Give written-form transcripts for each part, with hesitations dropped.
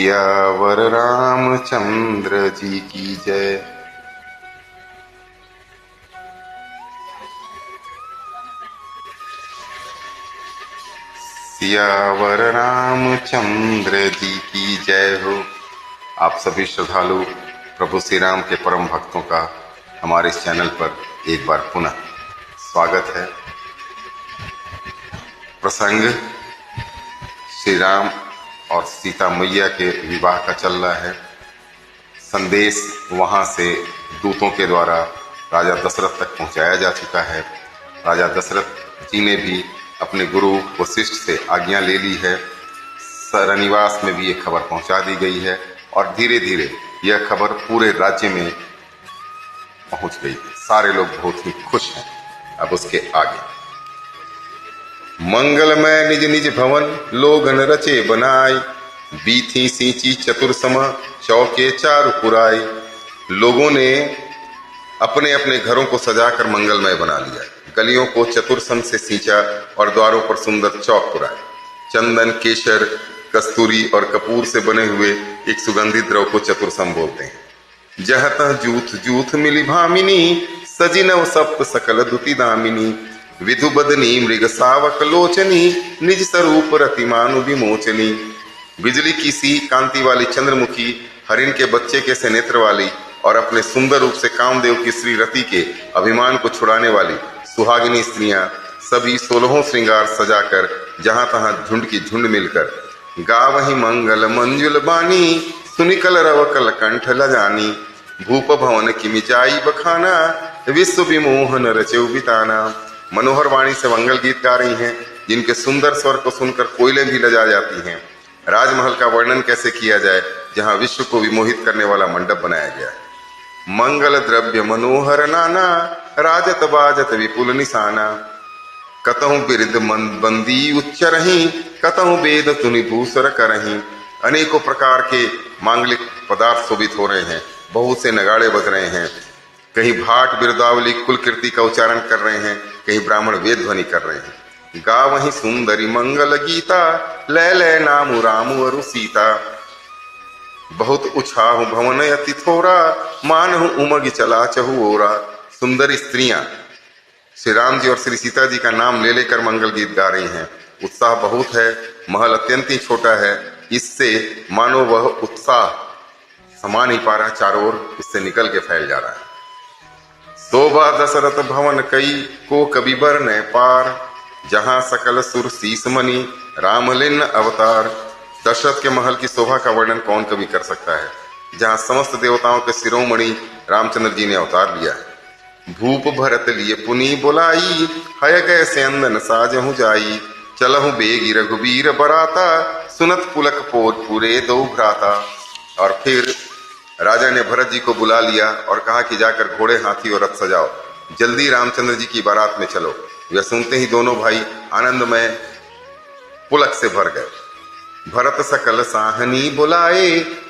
सियावर रामचंद्र जी की जय। सियावर रामचंद्र जी की जय हो। आप सभी श्रद्धालु प्रभु श्री राम के परम भक्तों का हमारे इस चैनल पर एक बार पुनः स्वागत है। प्रसंग श्री राम और सीता मैया के विवाह का चल रहा है। संदेश वहां से दूतों के द्वारा राजा दशरथ तक पहुंचाया जा चुका है। राजा दशरथ जी ने भी अपने गुरु वशिष्ठ से आज्ञा ले ली है। सरनिवास में भी ये खबर पहुंचा दी गई है और धीरे धीरे यह खबर पूरे राज्य में पहुंच गई। सारे लोग बहुत ही खुश हैं। अब उसके आगे मंगलमय निज निज भवन लोगन रचे बनाई, बीथी सींची चतुर सम चौके चारु पुराई। लोगों ने अपने अपने घरों को सजाकर मंगलमय बना लिया। गलियों को चतुर सम से सींचा और द्वारों पर सुंदर चौक पुराए। चंदन, केशर, कस्तूरी और कपूर से बने हुए एक सुगंधित द्रव को चतुर सम बोलते हैं। जह तह जूथ जूथ मिली भामिनी, सजी नव सप्त सकल दुति दामिनी। विधु बदनी मृग सावक लोचनी, निज स्वरूप रतिमानु विमोचनी। बिजली की सी कांति वाली चंद्रमुखी, हरिण के बच्चे के से नेत्र वाली और अपने सुंदर रूप से कामदेव की श्री रति के अभिमान को छुड़ाने वाली सुहागिनी स्त्रियां सभी 16 श्रृंगार सजाकर जहां तहां झुंड की झुंड मिलकर गावहि मंगल मंजुल बानी, सुनिकल रवकल कंठ लजानी। भूप भवन की मिचाई बखाना, विश्व विमोहन रचेउ बिताना। मनोहर वाणी से मंगल गीत गा रही हैं, जिनके सुंदर स्वर को सुनकर कोयलें भी लजा जाती हैं। राजमहल का वर्णन कैसे किया जाए, जहां विश्व को विमोहित करने वाला मंडप बनाया गया है। मंगल द्रव्य मनोहर नाना, राजत बाजत विपुल निशाना। कतहु बिरद बंदी उच्च रही, कतहु वेद तुनि भूसर करही। अनेकों प्रकार के मांगलिक पदार्थ शोभित हो रहे हैं। बहुत से नगाड़े बज रहे हैं। कहीं भाट बिरदावली कुल कीर्ति का उच्चारण कर रहे हैं, कहीं ब्राह्मण वेद ध्वनि कर रहे हैं। गावहि सुंदरी मंगल गीता, लय लय नामु रामु अरु सीता। बहुत उछाहु भवन अति थोरा, मानहु उमग चला चहु ओरा। सुंदर स्त्रियां श्री राम जी और श्री सीता जी का नाम ले लेकर मंगल गीत गा रही हैं। उत्साह बहुत है। महल अत्यंत ही छोटा है, इससे मानो वह उत्साह समा नहीं पा रहा, चारों ओर इससे निकल के फैल जा रहा है। शोभा दशरथ भवन कई, को कवि बरनय पार। जहां सकल सुर शीस मणि, रामलिन अवतार। दशरथ के महल की शोभा का वर्णन कौन कवि कर सकता है, जहां समस्त देवताओं के शिरोमणि रामचंद्र जी ने अवतार लिया है। भूप भरत लिए पुनि बुलाई, हय गए से अंदन साजहु जाई। चलहु बेगी रघुबीर बराता, सुनत पुलक पोत पूरे दो भ्राता। और फिर राजा ने भरत जी को बुला लिया और कहा कि जाकर घोड़े, हाथी और रथ सजाओ, जल्दी रामचंद्र जी की बारात में चलो। यह सुनते ही दोनों भाई आनंदमय पुलक से भर गए। भरत सकल साहनी बुलाए,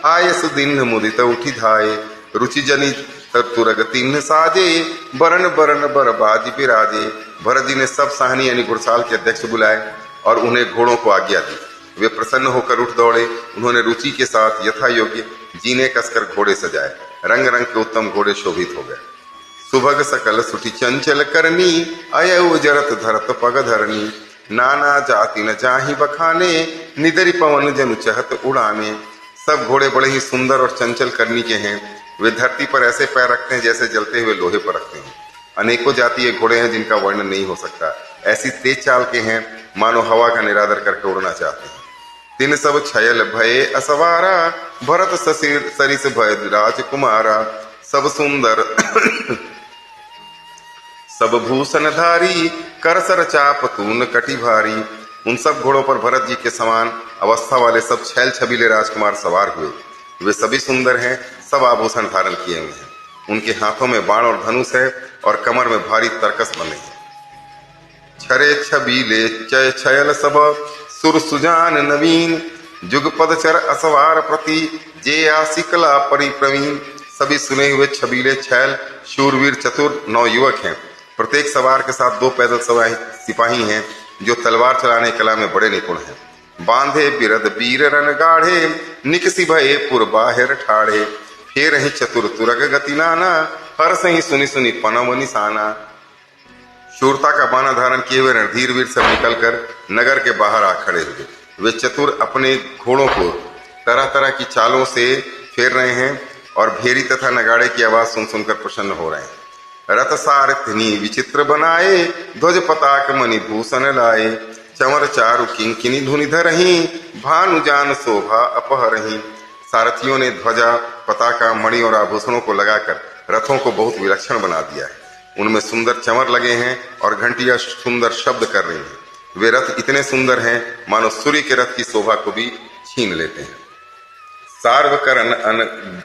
आय सुदिन मुदित उठी धाये। रुचि जनि तुरग तिन्ह साजे, बरन बरन बर बाज बिराजे। भरत जी ने सब साहनी यानी घुड़साल के अध्यक्ष बुलाए और उन्हें घोड़ों को आज्ञा दी। वे प्रसन्न होकर उठ दौड़े। उन्होंने रुचि के साथ यथा योग्य जीने कसकर घोड़े सजाए। रंग रंग के उत्तम घोड़े शोभित हो गए। सुभग सकल सुठी चंचल करनी, अयउ जरत धरत पग धरनी। नाना जाति न जाहि बखाने, निदरि पवन जनु चहत उड़ाने। सब घोड़े बड़े ही सुंदर और चंचल करनी के हैं। वे धरती पर ऐसे पैर रखते हैं जैसे जलते हुए लोहे पर रखते हैं। अनेकों जातीय घोड़े हैं जिनका वर्णन नहीं हो सकता। ऐसी तेज चाल के हैं मानो हवा का निरादर करके उड़ना चाहते हैं। तिन सब छयल भये असवारा, भरत सरिस भय राजकुमारा। सब सुंदर सब भूषण धारी, करसर चाप तून कटि भारी। उन सब घोड़ों पर भरत जी के समान अवस्था वाले सब छैल छबीले राजकुमार सवार हुए। वे सभी सुंदर हैं, सब आभूषण धारण किए हुए हैं। उनके हाथों में बाण और धनुष है और कमर में भारी तरकस बने हैं। छरे छबीले चय छयल सब, सुर सुजान नवीन। जुगपद चर असवार प्रति, जे आसिकला परिप्रवीण। सभी सुने हुए छबीले छैल शूरवीर चतुर 9 युवक हैं। प्रत्येक सवार के साथ 2 पैदल सिपाही हैं जो तलवार चलाने कला में बड़े निपुण हैं। बांधे बिरद बीर रन गाढ़े, निकसी भये पुर बाहिर ठाढ़े। फेर ही चतुर तुरग गति नाना, हर सही सुनी सुनी पनव निशाना। शूरता का बाना धारण किए हुए रणधीर वीर सब निकलकर नगर के बाहर आ खड़े हुए। वे चतुर अपने घोड़ों को तरह तरह की चालों से फेर रहे हैं और भेरी तथा नगाड़े की आवाज सुन सुनकर प्रसन्न हो रहे हैं। रथ सारथिनी विचित्र बनाए, ध्वज पताक मणि भूषण लाए। चंवर चारु किंकिनी धुनि धरही, भानु जान शोभा अपहरही। सारथियों ने ध्वजा पताका मणि और आभूषणों को लगाकर रथों को बहुत विलक्षण बना दिया है। उनमें सुंदर चंवर लगे हैं और घंटियां सुंदर शब्द कर रही हैं। वे रथ इतने सुंदर हैं मानो सूर्य के रथ की शोभा को भी छीन लेते हैं। सार्वकरण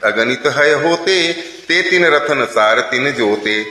अगणित है होते, ते तीन रथन सार तीन जोते।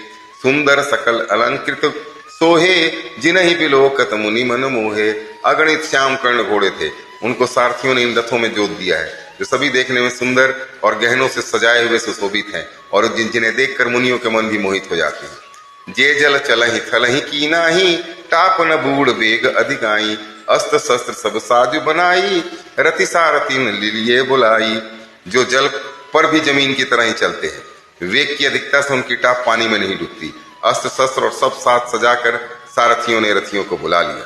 सुंदर सकल अलंकृत सोहे, जिन्हि बिलोकत मुनि मन मोहे। अगणित श्याम कर्ण घोड़े थे, उनको सारथियों ने इन रथों में जोत दिया है, जो सभी देखने में सुंदर और गहनों से सजाए हुए सुशोभित हैं और जिन्हें देखकर मुनियों के मन भी मोहित हो जाते हैं। जे जल चलहि थलहि कीनाहि, टाप न बूढ़ बेग अधिकाई। अस्त्र शस्त्र सब साजु बनाई, रति सारथिन लिलिए बुलाई। जो जल पर भी जमीन की तरह ही चलते हैं, वेग की अधिकता से उनकी टाप पानी में नहीं डूबती। अस्त्र शस्त्र और सब साथ सजाकर सारथियों ने रथियों को बुला लिया।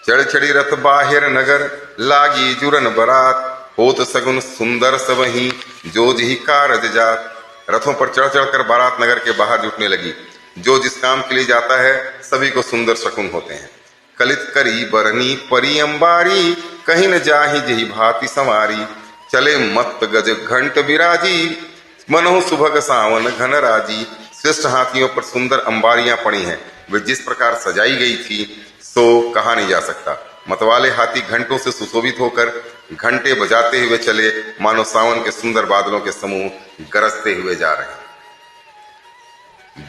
चढ़ चढ़ी रथ बाहिर नगर, लागी जुरन बरात। होत सगुन सुंदर सबही, जो जही कारज जात। रथों पर चढ़ चढ़कर बारात नगर के बाहर जुटने लगी। जो जिस काम के लिए जाता है सभी को सुंदर शकुन होते हैं। कलित करी बरनी परी अंबारी, कहीं न जाहि जही भांति संवारी। चले मत गज घंट विराजी, मनहु सुभग सावन घन राजी। श्रेष्ठ हाथियों पर सुंदर अंबारियां पड़ी हैं, वे जिस प्रकार सजाई गई थी सो कहा नहीं जा सकता। मतवाले हाथी घंटों से सुशोभित होकर घंटे बजाते हुए चले, मानो सावन के सुंदर बादलों के समूह गरजते हुए जा रहे हैं।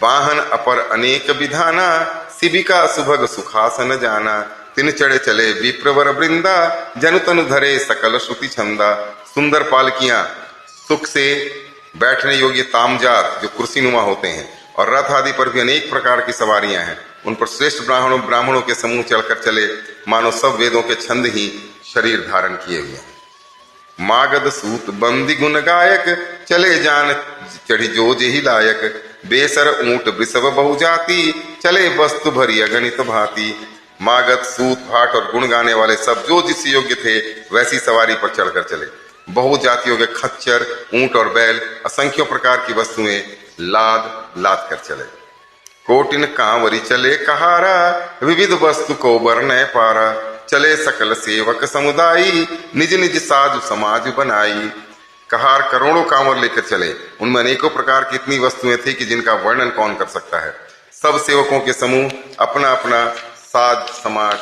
वाहन अपर अनेक विधाना, शिबिका सुभग सुखासन जाना। तिन चढ़े चले विप्रवर वृंदा, जनु तनु धरे सकल श्रुति छंदा। सुंदर पालकियां सुख से बैठने योग्य तामजात जो कुर्सी नुमा होते हैं, और रथ आदि पर भी अनेक प्रकार की सवारियां हैं। उन पर श्रेष्ठ ब्राह्मणों के समूह चढ़कर चले, मानो सब वेदों के छंद ही शरीर धारण किए हुए हैं। मागध सूत बंदी गुण गायक, चले जान चढ़ी जो जेहि लायक। बेसर ऊंट वृषभ बहुजाति, चले वस्तु भरी अगणित भांति। मागध सूत भाट और गुण गाने वाले सब जो जिस योग्य थे वैसी सवारी पर चढ़कर चले। बहुत जातियों के खच्चर, ऊंट और बैल, असंख्यों प्रकार की वस्तुएं लाद लाद कर चले। कोटिन कांवरी चले कहारा, विविध वस्तु को बरने पारा। चले सकल सेवक समुदायी, निज निज साज समाज बनाई। कहार करोड़ों कांवर लेकर चले, उनमें अनेकों प्रकार की इतनी वस्तुएं थी कि जिनका वर्णन कौन कर सकता है। सब सेवकों के समूह अपना अपना साज समाज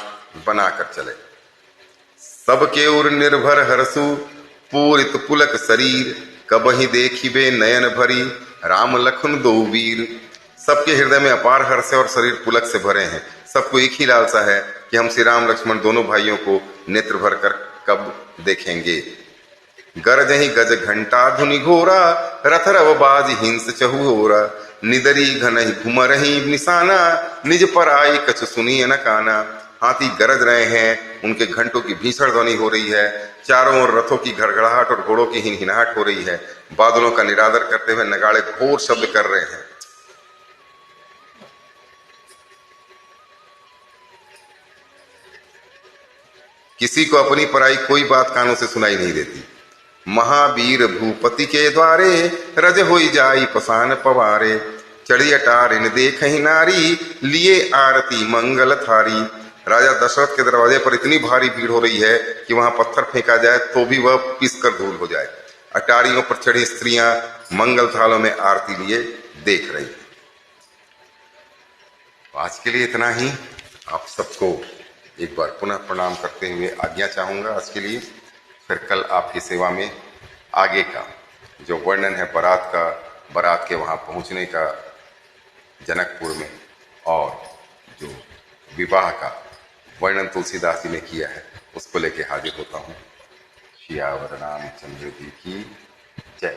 बनाकर चले। सबके उर निर्भर हरसु, पूरित पुलक शरीर। कबहि देखिबे नयन भरी, राम लखन दो वीर। सबके हृदय में अपार हर्ष और शरीर पुलक से भरे हैं। सबको एक ही लालसा है कि हम श्री राम लक्ष्मण दोनों भाइयों को नेत्र भर कर कब देखेंगे। गरजहि गज घंटा धुनि घोरा, रथ रव बाज हिंस चहुओरा। निदरी घनहि घुमरहि निशाना, निज पर आई कछु सुनी न काना। हाथी गरज रहे हैं, उनके घंटों की भीषण ध्वनि हो रही है। चारों ओर रथों की घड़घड़ाहट और घोड़ों की हिनहिनाहट हो रही है। बादलों का निरादर करते हुए नगाड़े घोर शब्द कर रहे हैं। किसी को अपनी पराई कोई बात कानों से सुनाई नहीं देती। महावीर भूपति के द्वारे, रज होई जाई पसान पवारे। चढ़ी अटारिन देखहि नारी, लिए आरती मंगल थारी। राजा दशरथ के दरवाजे पर इतनी भारी भीड़ हो रही है कि वहां पत्थर फेंका जाए तो भी वह पिसकर धूल हो जाए। अटारियों पर चढ़ी स्त्रियां मंगल थालों में आरती लिए देख रही। आज के लिए इतना ही। आप सबको एक बार पुनः प्रणाम करते हुए आज्ञा चाहूंगा आज के लिए। फिर कल आपकी सेवा में आगे का जो वर्णन है बारात के वहां पहुंचने का जनकपुर में, और जो विवाह का वर्णन तुलसीदास जी ने किया है, उसको लेके हाजिर होता हूँ। सियावर रामचंद्र जी की जय।